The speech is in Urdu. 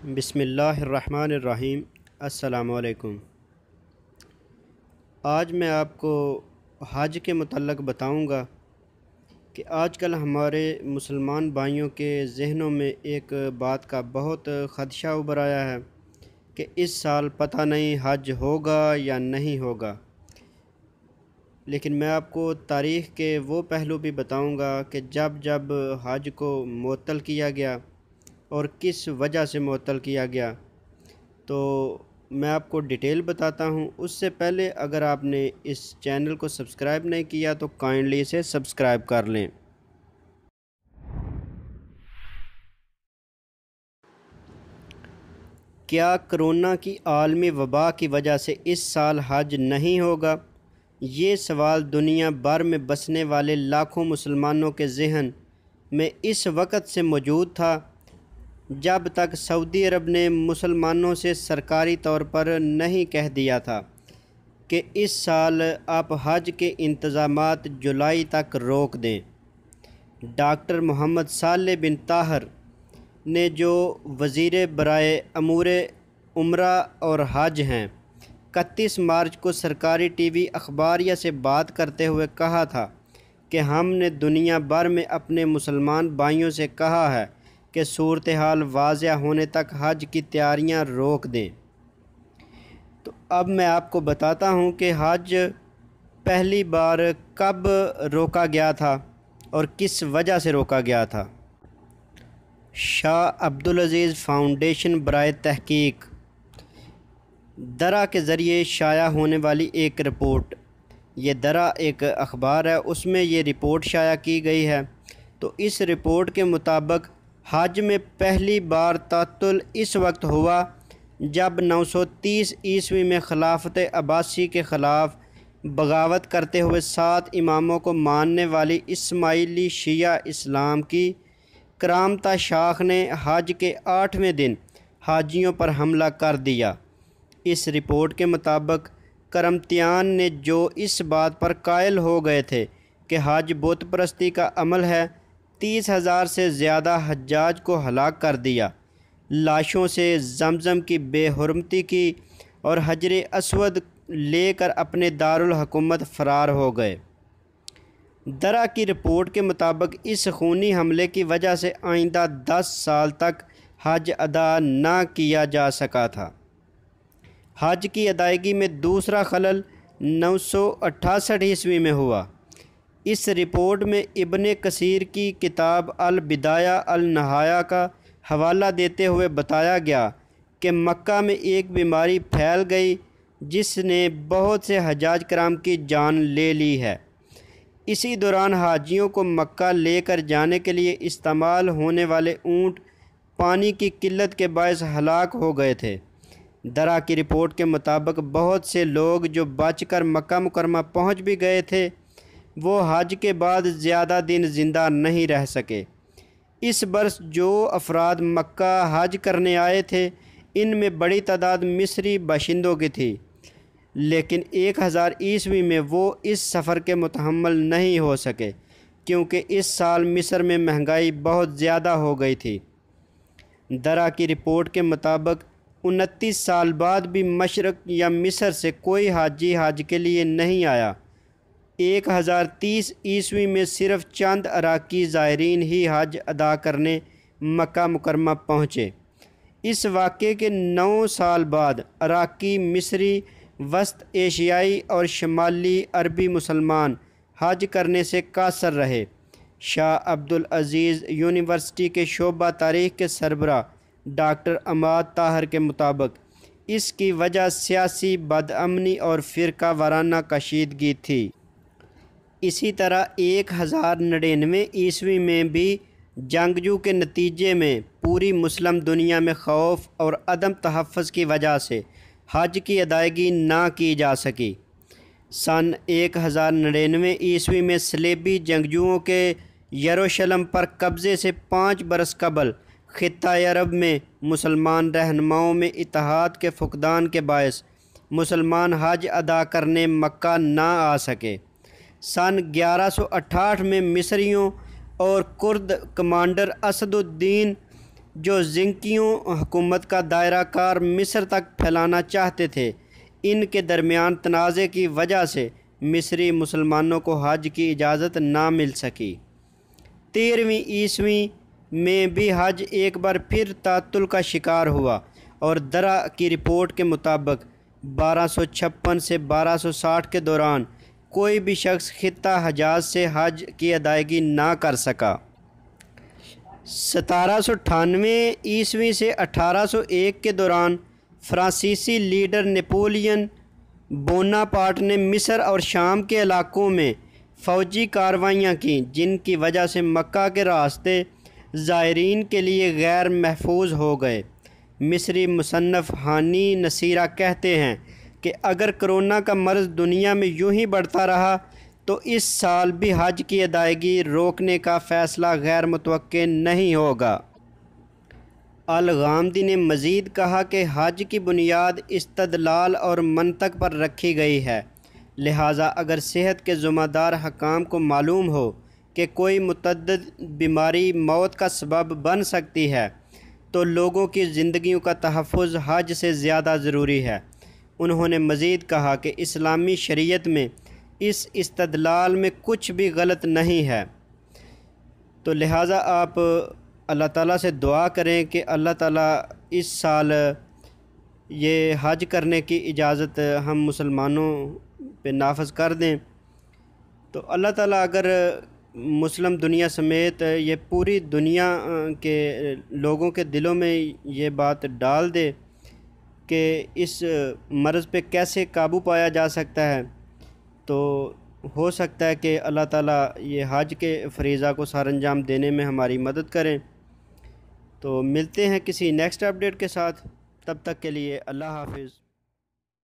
بسم اللہ الرحمن الرحیم۔ السلام علیکم۔ آج میں آپ کو حج کے متعلق بتاؤں گا کہ آج کل ہمارے مسلمان بھائیوں کے ذہنوں میں ایک بات کا بہت خدشہ ابھر آیا ہے کہ اس سال پتہ نہیں حج ہوگا یا نہیں ہوگا، لیکن میں آپ کو تاریخ کے وہ پہلو بھی بتاؤں گا کہ جب حج کو معطل کیا گیا اور کس وجہ سے معطل کیا گیا، تو میں آپ کو ڈیٹیل بتاتا ہوں۔ اس سے پہلے اگر آپ نے اس چینل کو سبسکرائب نہیں کیا تو کائنڈلی اسے سبسکرائب کر لیں۔ کیا کرونا کی عالمی وبا کی وجہ سے اس سال حج نہیں ہوگا؟ یہ سوال دنیا بھر میں بسنے والے لاکھوں مسلمانوں کے ذہن میں اس وقت سے موجود تھا جب تک سعودی عرب نے مسلمانوں سے سرکاری طور پر نہیں کہہ دیا تھا کہ اس سال آپ حج کے انتظامات جولائی تک روک دیں۔ ڈاکٹر محمد صالح بن طاہر نے، جو وزیر برائے امور عمرہ اور حج ہیں، 31 مارچ کو سرکاری ٹی وی اخباریہ سے بات کرتے ہوئے کہا تھا کہ ہم نے دنیا بھر میں اپنے مسلمان بھائیوں سے کہا ہے کہ صورتحال واضح ہونے تک حج کی تیاریاں روک دیں۔ تو اب میں آپ کو بتاتا ہوں کہ حج پہلی بار کب روکا گیا تھا اور کس وجہ سے روکا گیا تھا۔ شاہ عبدالعزیز فاؤنڈیشن برائے تحقیق درا کے ذریعے شائع ہونے والی ایک رپورٹ، یہ درا ایک اخبار ہے، اس میں یہ رپورٹ شائع کی گئی ہے۔ تو اس رپورٹ کے مطابق حج میں پہلی بار تعطل اس وقت ہوا جب 930 عیسوی میں خلافت عباسی کے خلاف بغاوت کرتے ہوئے 7 اماموں کو ماننے والی اسماعیلی شیعہ اسلام کی کرامتہ شاخ نے حج کے 8ویں دن حاجیوں پر حملہ کر دیا۔ اس رپورٹ کے مطابق کرامتیان نے، جو اس بات پر قائل ہو گئے تھے کہ حج بت پرستی کا عمل ہے، 30,000 سے زیادہ حجاج کو ہلاک کر دیا، لاشوں سے زمزم کی بے حرمتی کی اور حجر اسود لے کر اپنے دارالحکومت فرار ہو گئے۔ درا کی رپورٹ کے مطابق اس خونی حملے کی وجہ سے آئندہ 10 سال تک حج ادا نہ کیا جا سکا تھا۔ حج کی ادائیگی میں دوسرا خلل 968 عیسوی میں ہوا۔ اس رپورٹ میں ابن کثیر کی کتاب البدایہ النہایہ کا حوالہ دیتے ہوئے بتایا گیا کہ مکہ میں ایک بیماری پھیل گئی جس نے بہت سے حجاج کرام کی جان لے لی ہے۔ اسی دوران حاجیوں کو مکہ لے کر جانے کے لیے استعمال ہونے والے اونٹ پانی کی قلت کے باعث ہلاک ہو گئے تھے۔ درا کی رپورٹ کے مطابق بہت سے لوگ جو بچ کر مکہ مکرمہ پہنچ بھی گئے تھے، وہ حج کے بعد زیادہ دن زندہ نہیں رہ سکے۔ اس برس جو افراد مکہ حج کرنے آئے تھے، ان میں بڑی تعداد مصری باشندوں کی تھی، لیکن 1000 عیسوی میں وہ اس سفر کے متحمل نہیں ہو سکے کیونکہ اس سال مصر میں مہنگائی بہت زیادہ ہو گئی تھی۔ درا کی رپورٹ کے مطابق 29 سال بعد بھی مشرق یا مصر سے کوئی حاجی حج کے لیے نہیں آیا۔ 1030 عیسوی میں صرف چند عراقی زائرین ہی حج ادا کرنے مکہ مکرمہ پہنچے۔ اس واقعے کے 9 سال بعد عراقی، مصری، وسط ایشیائی اور شمالی عربی مسلمان حج کرنے سے قاصر رہے۔ شاہ عبدالعزیز یونیورسٹی کے شعبہ تاریخ کے سربراہ ڈاکٹر عماد طاہر کے مطابق اس کی وجہ سیاسی بدامنی اور فرقہ وارانہ کشیدگی تھی۔ اسی طرح 1099 عیسوی میں بھی جنگجو کے نتیجے میں پوری مسلم دنیا میں خوف اور عدم تحفظ کی وجہ سے حج کی ادائیگی نہ کی جا سکی۔ سن 1099 عیسوی میں صلیبی جنگجوؤں کے یروشلم پر قبضے سے 5 برس قبل خطہ عرب میں مسلمان رہنماؤں میں اتحاد کے فقدان کے باعث مسلمان حج ادا کرنے مکہ نہ آ سکے۔ سن 1168 میں مصریوں اور کرد کمانڈر اسد الدین جو زنکیوں حکومت کا دائرہ کار مصر تک پھیلانا چاہتے تھے، ان کے درمیان تنازع کی وجہ سے مصری مسلمانوں کو حج کی اجازت نہ مل سکی۔ 13ویں عیسوی میں بھی حج ایک بار پھر تعطل کا شکار ہوا، اور درہ کی رپورٹ کے مطابق 1256 سے 1260 کے دوران کوئی بھی شخص خطہ حجاز سے حج کی ادائیگی نہ کر سکا۔ 1798 عیسوی سے 1801 کے دوران فرانسیسی لیڈر نیپولین بوناپارٹ نے مصر اور شام کے علاقوں میں فوجی کارروائیاں کیں، جن کی وجہ سے مکہ کے راستے زائرین کے لیے غیر محفوظ ہو گئے۔ مصری مصنف ہانی نصیرہ کہتے ہیں کہ اگر کرونا کا مرض دنیا میں یوں ہی بڑھتا رہا تو اس سال بھی حج کی ادائیگی روکنے کا فیصلہ غیر متوقع نہیں ہوگا۔ الغامدی نے مزید کہا کہ حج کی بنیاد استدلال اور منطق پر رکھی گئی ہے، لہٰذا اگر صحت کے ذمہ دار حکام کو معلوم ہو کہ کوئی متعدد بیماری موت کا سبب بن سکتی ہے تو لوگوں کی زندگیوں کا تحفظ حج سے زیادہ ضروری ہے۔ انہوں نے مزید کہا کہ اسلامی شریعت میں اس استدلال میں کچھ بھی غلط نہیں ہے، تو لہٰذا آپ اللہ تعالیٰ سے دعا کریں کہ اللہ تعالیٰ اس سال یہ حج کرنے کی اجازت ہم مسلمانوں پہ نافذ کر دیں۔ تو اللہ تعالیٰ اگر مسلم دنیا سمیت یہ پوری دنیا کے لوگوں کے دلوں میں یہ بات ڈال دے کہ اس مرض پہ کیسے قابو پایا جا سکتا ہے، تو ہو سکتا ہے کہ اللہ تعالیٰ یہ حج کے فریضہ کو سر انجام دینے میں ہماری مدد کریں۔ تو ملتے ہیں کسی نیکسٹ اپڈیٹ کے ساتھ، تب تک کے لیے اللہ حافظ۔